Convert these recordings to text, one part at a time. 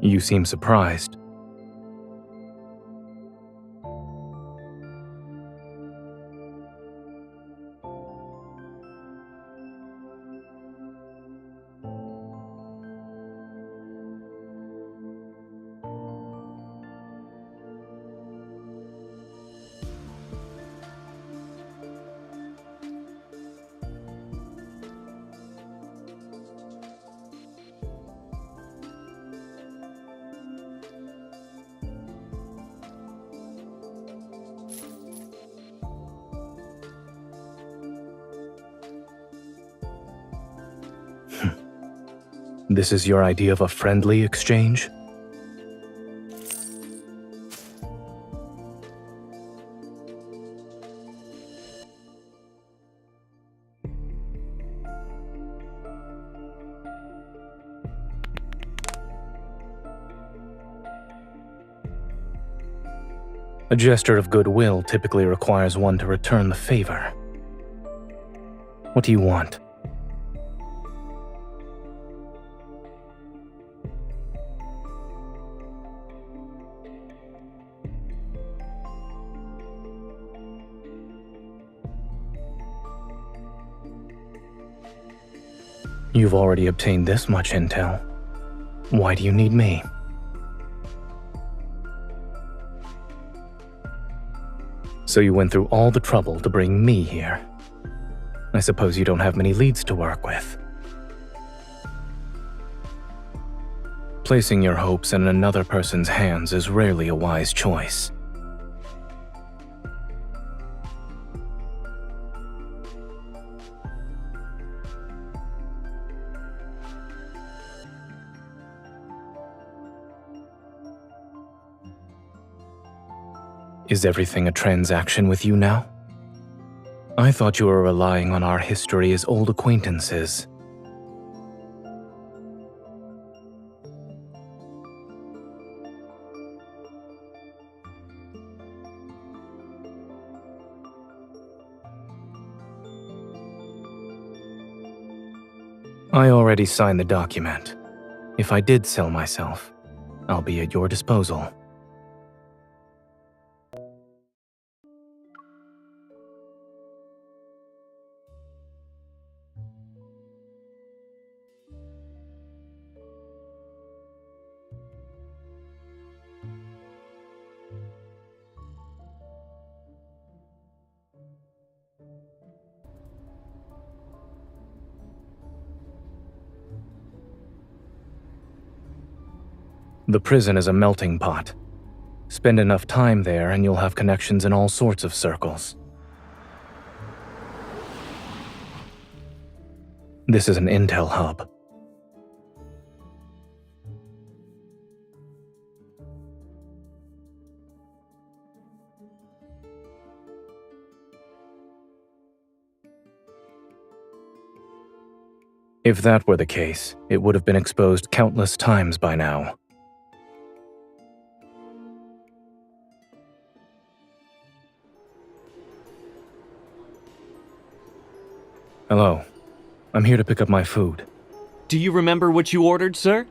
You seem surprised. This is your idea of a friendly exchange? A gesture of goodwill typically requires one to return the favor. What do you want? You've already obtained this much intel. Why do you need me? So you went through all the trouble to bring me here. I suppose you don't have many leads to work with. Placing your hopes in another person's hands is rarely a wise choice. Is everything a transaction with you now? I thought you were relying on our history as old acquaintances. I already signed the document. If I did sell myself, I'll be at your disposal. The prison is a melting pot. Spend enough time there and you'll have connections in all sorts of circles. This is an intel hub. If that were the case, it would have been exposed countless times by now. Hello. I'm here to pick up my food. Do you remember what you ordered, sir?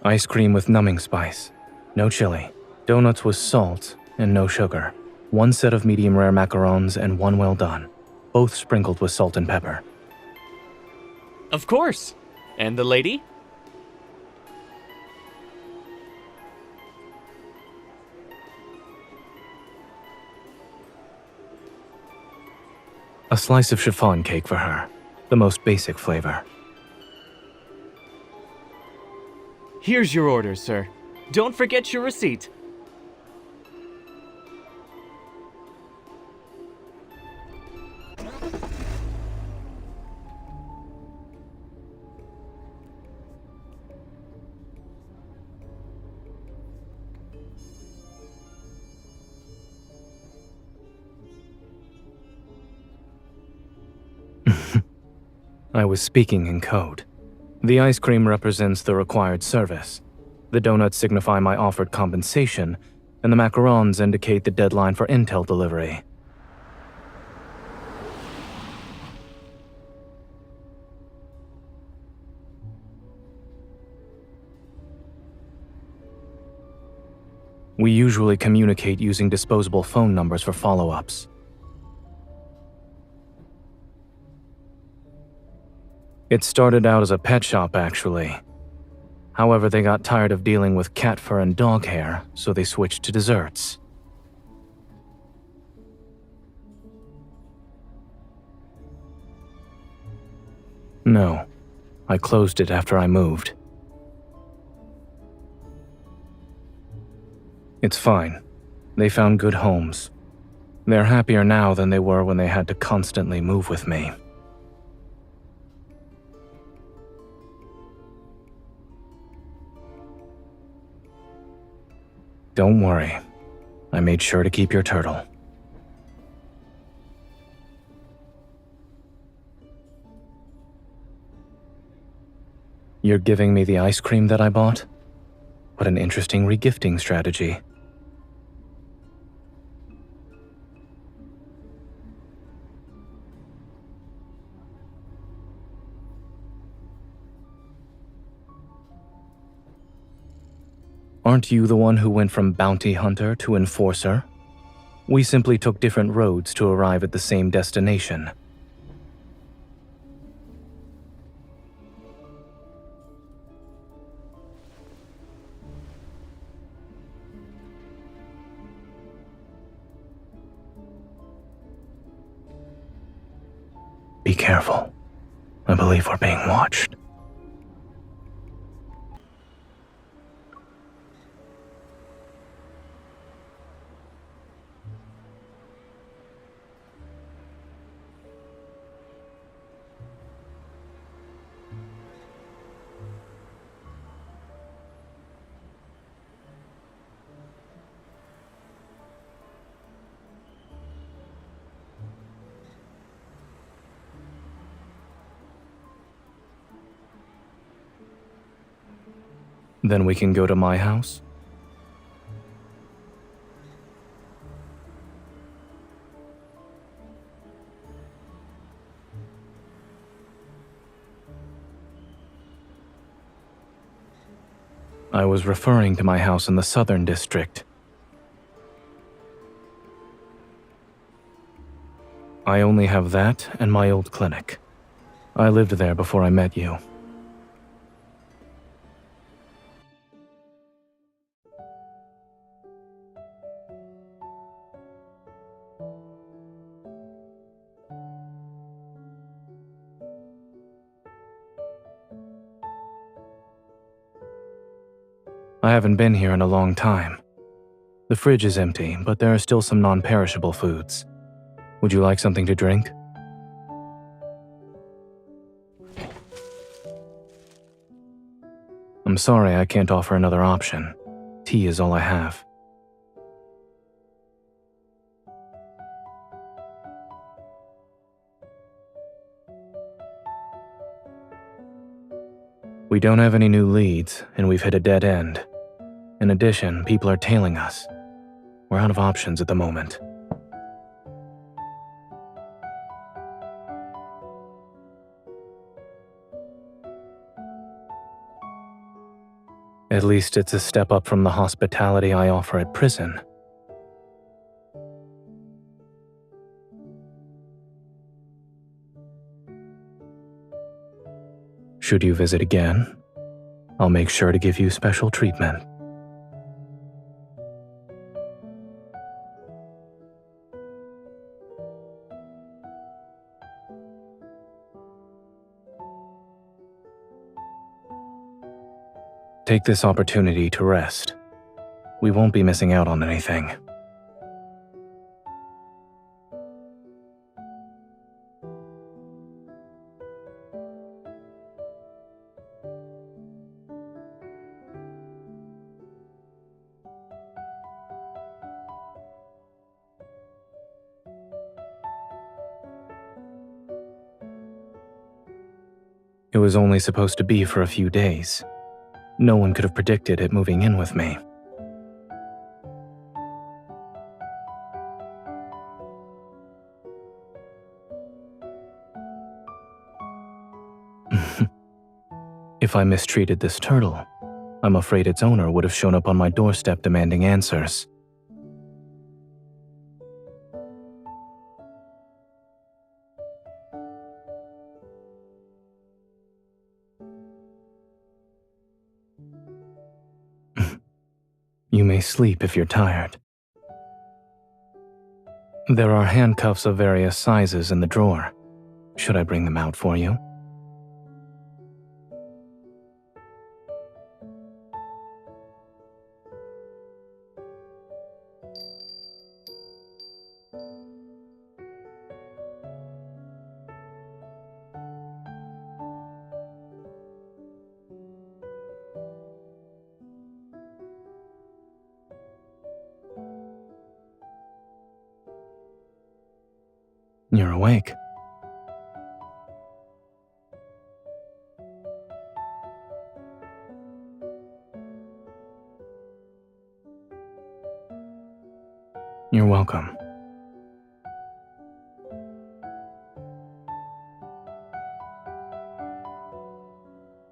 Ice cream with numbing spice. No chili. Donuts with salt and no sugar. 1 set of medium rare macarons and 1 well done. Both sprinkled with salt and pepper. Of course. And the lady? A slice of chiffon cake for her. The most basic flavor. Here's your order, sir. Don't forget your receipt. I was speaking in code. The ice cream represents the required service. The donuts signify my offered compensation, and the macarons indicate the deadline for intel delivery. We usually communicate using disposable phone numbers for follow-ups. It started out as a pet shop, actually. However, they got tired of dealing with cat fur and dog hair, so they switched to desserts. No, I closed it after I moved. It's fine. They found good homes. They're happier now than they were when they had to constantly move with me. Don't worry. I made sure to keep your turtle. You're giving me the ice cream that I bought? What an interesting regifting strategy. Aren't you the one who went from bounty hunter to enforcer? We simply took different roads to arrive at the same destination. Be careful. I believe we're being watched. Then we can go to my house? I was referring to my house in the Southern District. I only have that and my old clinic. I lived there before I met you. I haven't been here in a long time. The fridge is empty, but there are still some non-perishable foods. Would you like something to drink? I'm sorry I can't offer another option. Tea is all I have. We don't have any new leads, and we've hit a dead end. In addition, people are tailing us. We're out of options at the moment. At least it's a step up from the hospitality I offer at prison. Should you visit again, I'll make sure to give you special treatment. Take this opportunity to rest. We won't be missing out on anything. It was only supposed to be for a few days. No one could have predicted it moving in with me. If I mistreated this turtle, I'm afraid its owner would have shown up on my doorstep demanding answers. You may sleep if you're tired. There are handcuffs of various sizes in the drawer. Should I bring them out for you? You're awake. You're welcome.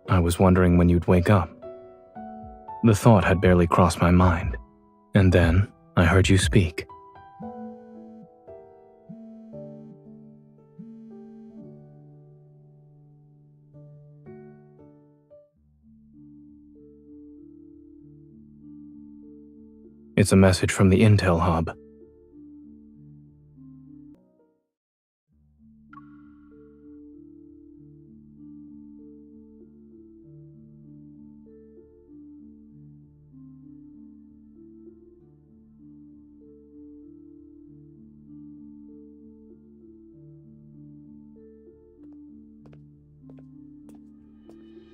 I was wondering when you'd wake up. The thought had barely crossed my mind, and then I heard you speak. It's a message from the Intel hub.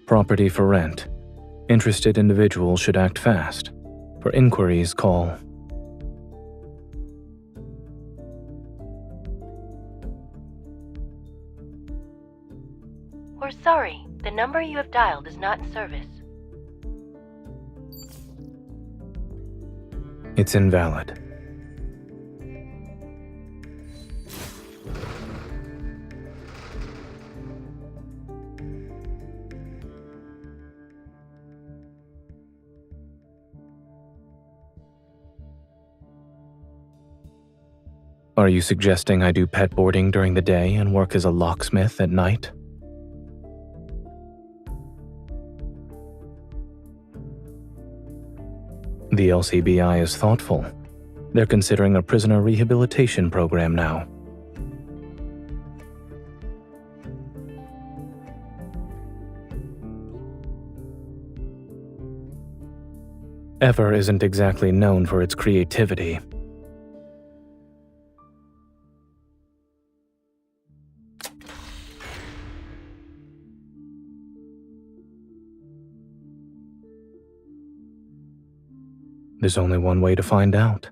Property for rent. Interested individuals should act fast. For inquiries, call. We're sorry, the number you have dialed is not in service. It's invalid. Are you suggesting I do pet boarding during the day and work as a locksmith at night? The LCBI is thoughtful. They're considering a prisoner rehabilitation program now. Ever isn't exactly known for its creativity. There's only one way to find out.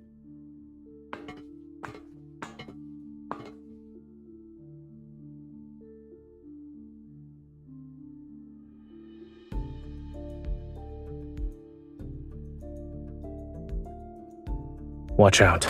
Watch out.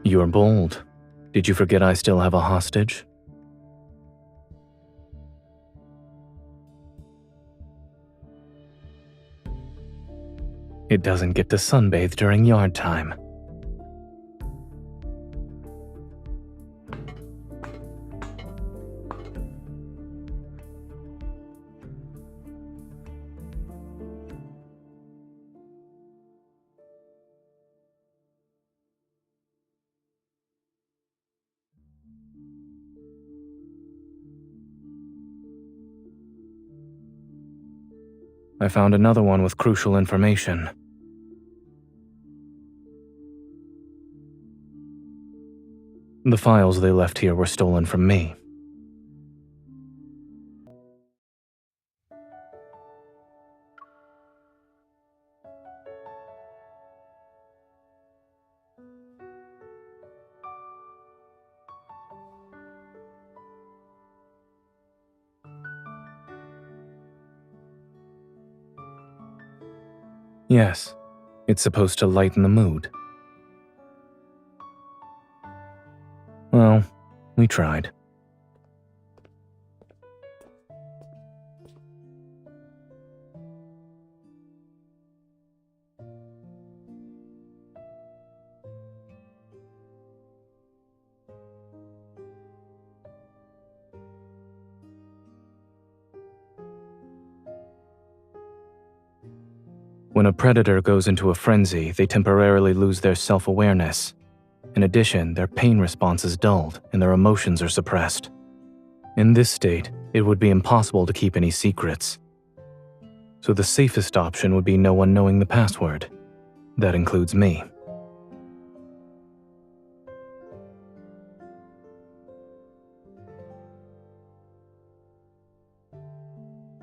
You're bold. Did you forget I still have a hostage? It doesn't get to sunbathe during yard time. I found another one with crucial information. The files they left here were stolen from me. Yes, it's supposed to lighten the mood. Well, we tried. When a predator goes into a frenzy, they temporarily lose their self-awareness. In addition, their pain response is dulled and their emotions are suppressed. In this state, it would be impossible to keep any secrets. So the safest option would be no one knowing the password. That includes me.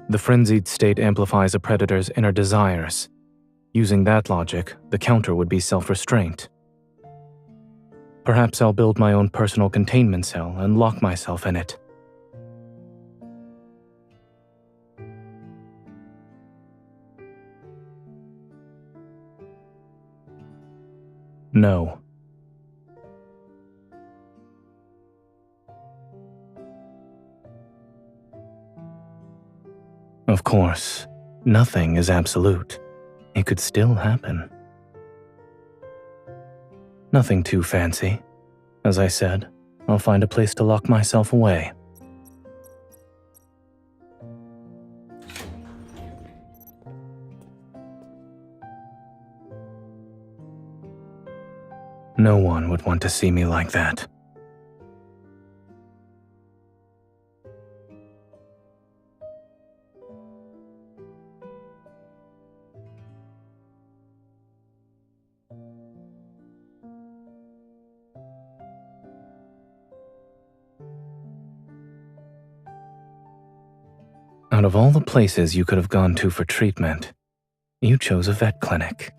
The frenzied state amplifies a predator's inner desires. Using that logic, the counter would be self-restraint. Perhaps I'll build my own personal containment cell and lock myself in it. No. Of course, nothing is absolute. It could still happen. Nothing too fancy. As I said, I'll find a place to lock myself away. No one would want to see me like that. Out of all the places you could have gone to for treatment, you chose a vet clinic.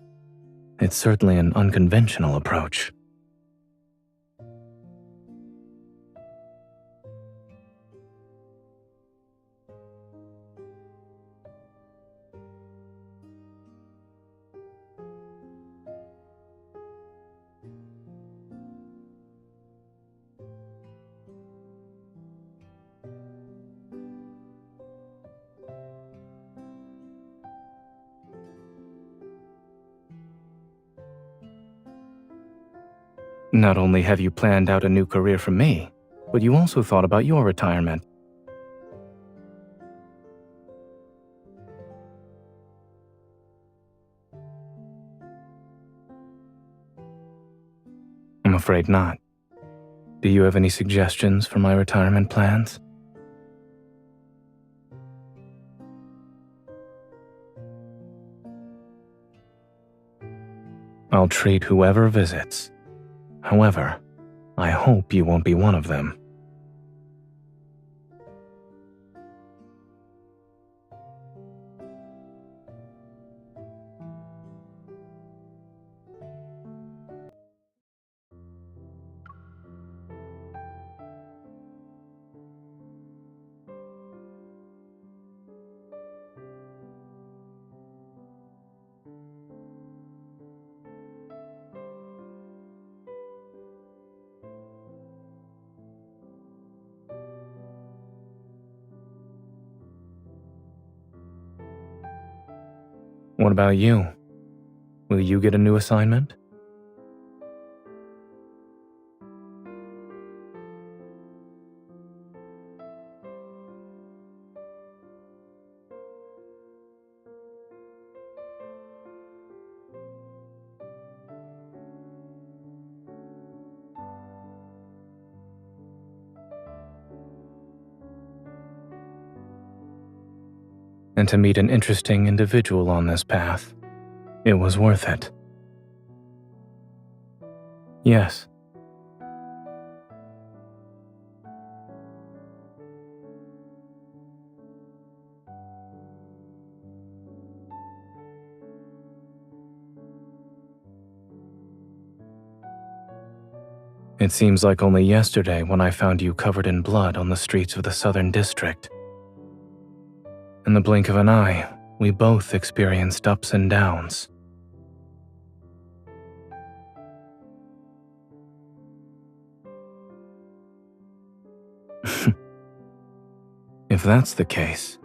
It's certainly an unconventional approach. Not only have you planned out a new career for me, but you also thought about your retirement. I'm afraid not. Do you have any suggestions for my retirement plans? I'll treat whoever visits. However, I hope you won't be one of them. What about you? Will you get a new assignment? And to meet an interesting individual on this path, it was worth it. Yes. It seems like only yesterday when I found you covered in blood on the streets of the Southern District. In the blink of an eye, we both experienced ups and downs. If that's the case,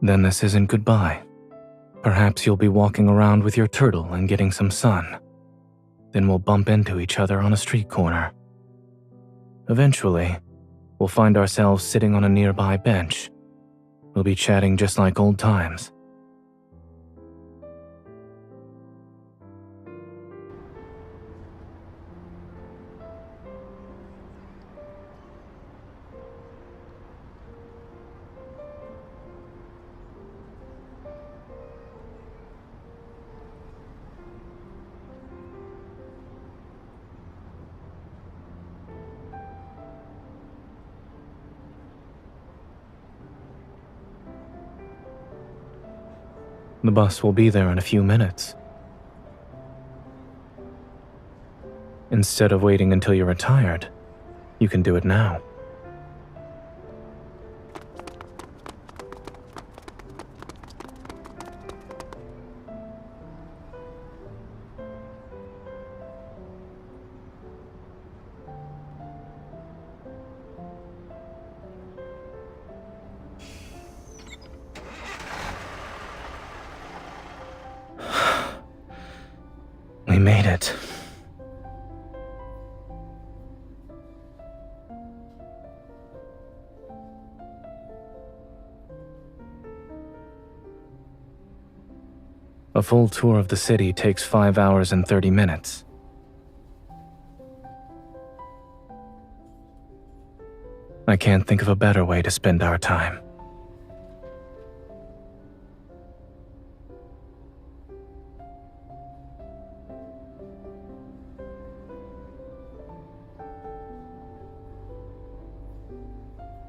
then this isn't goodbye. Perhaps you'll be walking around with your turtle and getting some sun. Then we'll bump into each other on a street corner. Eventually, we'll find ourselves sitting on a nearby bench. We'll be chatting just like old times. The bus will be there in a few minutes. Instead of waiting until you're retired, you can do it now. We made it. A full tour of the city takes 5 hours and 30 minutes. I can't think of a better way to spend our time.